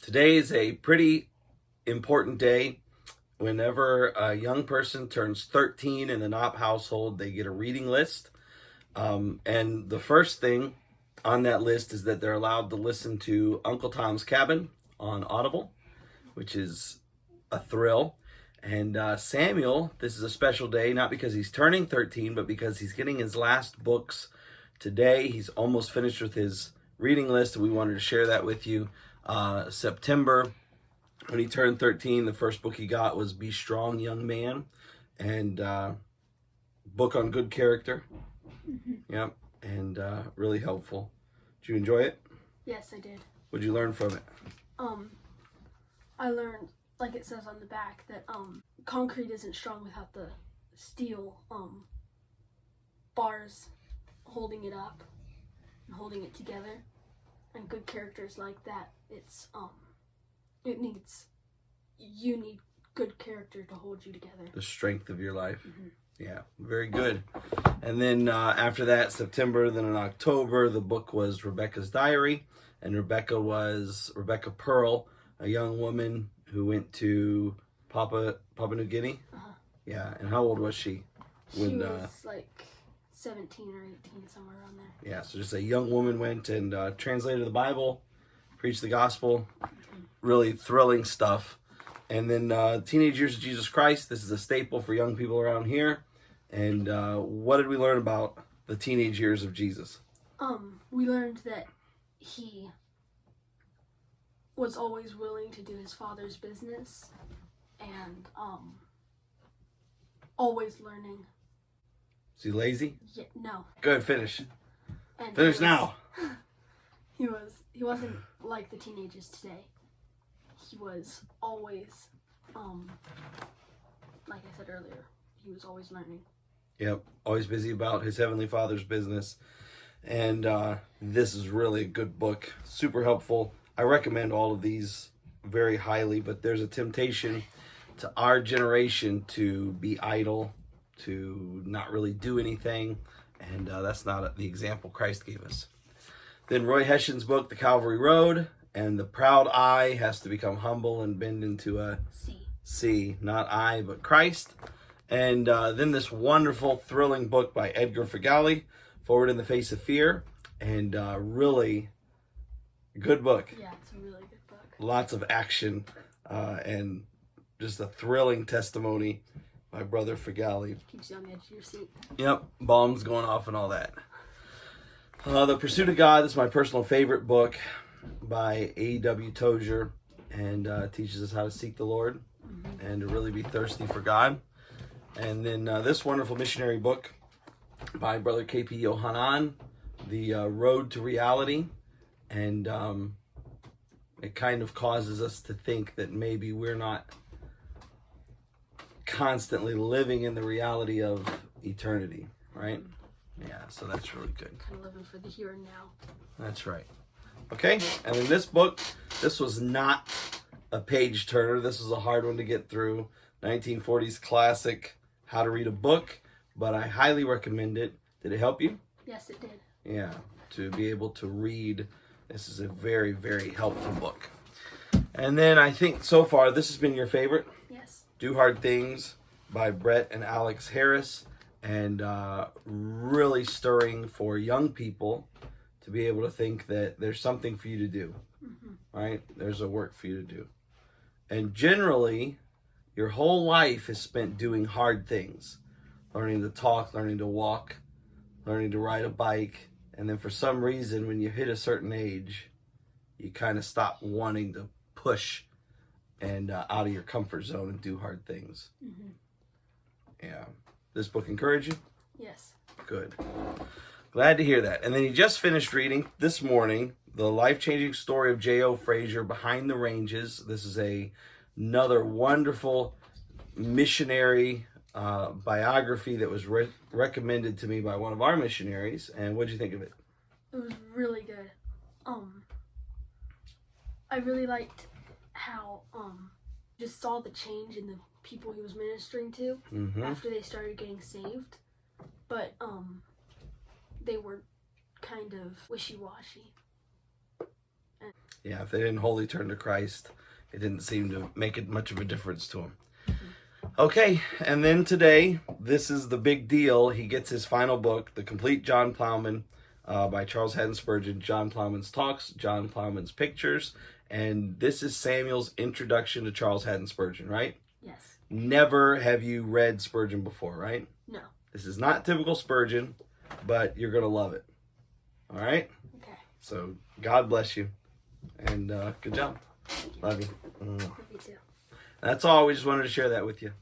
Today is a pretty important day. Whenever a young person turns 13 in the Knopp household, they get a reading list. And the first thing on that list is that they're allowed to listen to Uncle Tom's Cabin on Audible, which is a thrill. And Samuel, this is a special day, not because he's turning 13, but because he's getting his last books today. He's almost finished with his reading list, and we wanted to share that with you. September, when he turned 13, the first book he got was Be Strong, Young Man, and book on good character. Yep, and really helpful. Did you enjoy it? Yes, I did. What'd you learn from it? I learned, like it says on the back, that concrete isn't strong without the steel bars holding it up and holding it together. And good characters like that, you need good character to hold you together. The strength of your life. Yeah, very good. And then after that, September, then in October, the book was Rebecca's Diary. And Rebecca was Rebecca Pearl, a young woman who went to Papua New Guinea. Yeah, and how old was she? She was like 17 or 18, somewhere around there. Yeah, so just a young woman went and translated the Bible, preached the gospel. Really thrilling stuff. And then Teenage Years of Jesus Christ. This is a staple for young people around here. And what did we learn about the teenage years of Jesus? We learned that he was always willing to do his father's business and always learning. Is he lazy? Yeah, no. Go ahead, finish. And Finish now. He wasn't like the teenagers today. He was always, like I said earlier, he was always learning. Yep, always busy about his Heavenly Father's business. And this is really a good book, super helpful. I recommend all of these very highly, but there's a temptation to our generation to be idle, to not really do anything, and that's not the example Christ gave us. Then Roy Hession's book, The Calvary Road, and the proud I has to become humble and bend into a C, not I, but Christ. And then this wonderful, thrilling book by Edgar Fagali, Forward in the Face of Fear, and really good book. Yeah, it's a really good book. Lots of action and just a thrilling testimony by Brother Fagali. Keeps you on the edge of your seat. Yep, bombs going off and all that. The Pursuit of God is my personal favorite book by A.W. Tozer, and teaches us how to seek the Lord and to really be thirsty for God. And then this wonderful missionary book by Brother K.P. Yohanan, The Road to Reality. And it kind of causes us to think that maybe we're not constantly living in the reality of eternity, right? Yeah, so that's really good. Kind of living for the here and now. That's right. Okay, and in this book, this was not a page turner. This was a hard one to get through. 1940s classic, How to Read a Book, but I highly recommend it. Did it help you? Yes, it did. Yeah, to be able to read. This is a very, very helpful book. And then I think so far, this has been your favorite? Yes. Do Hard Things by Brett and Alex Harris. And really stirring for young people to be able to think that there's something for you to do, right? There's a work for you to do. And generally, your whole life is spent doing hard things. Learning to talk, learning to walk, learning to ride a bike. And then for some reason, when you hit a certain age, you kind of stop wanting to push and out of your comfort zone and do hard things. Yeah. This book encourage you? Yes. Good. Glad to hear that. And then he just finished reading this morning The Life-Changing Story of J.O. Frazier, Behind the Ranges. This is another wonderful missionary biography that was recommended to me by one of our missionaries. And what did you think of it? It was really good. I really liked how just saw the change in the people he was ministering to after they started getting saved, but they were kind of wishy-washy. Yeah, if they didn't wholly turn to Christ, it didn't seem to make it much of a difference to them. Okay, and then today, this is the big deal. He gets his final book, The Complete John Plowman, by Charles Haddon Spurgeon, John Plowman's Talks, John Plowman's Pictures, and this is Samuel's introduction to Charles Haddon Spurgeon, right? Yes. Never have you read Spurgeon before, right? No. This is not typical Spurgeon, but you're going to love it. All right? Okay. So, God bless you, and good job. Love you. Love you too. That's all. We just wanted to share that with you.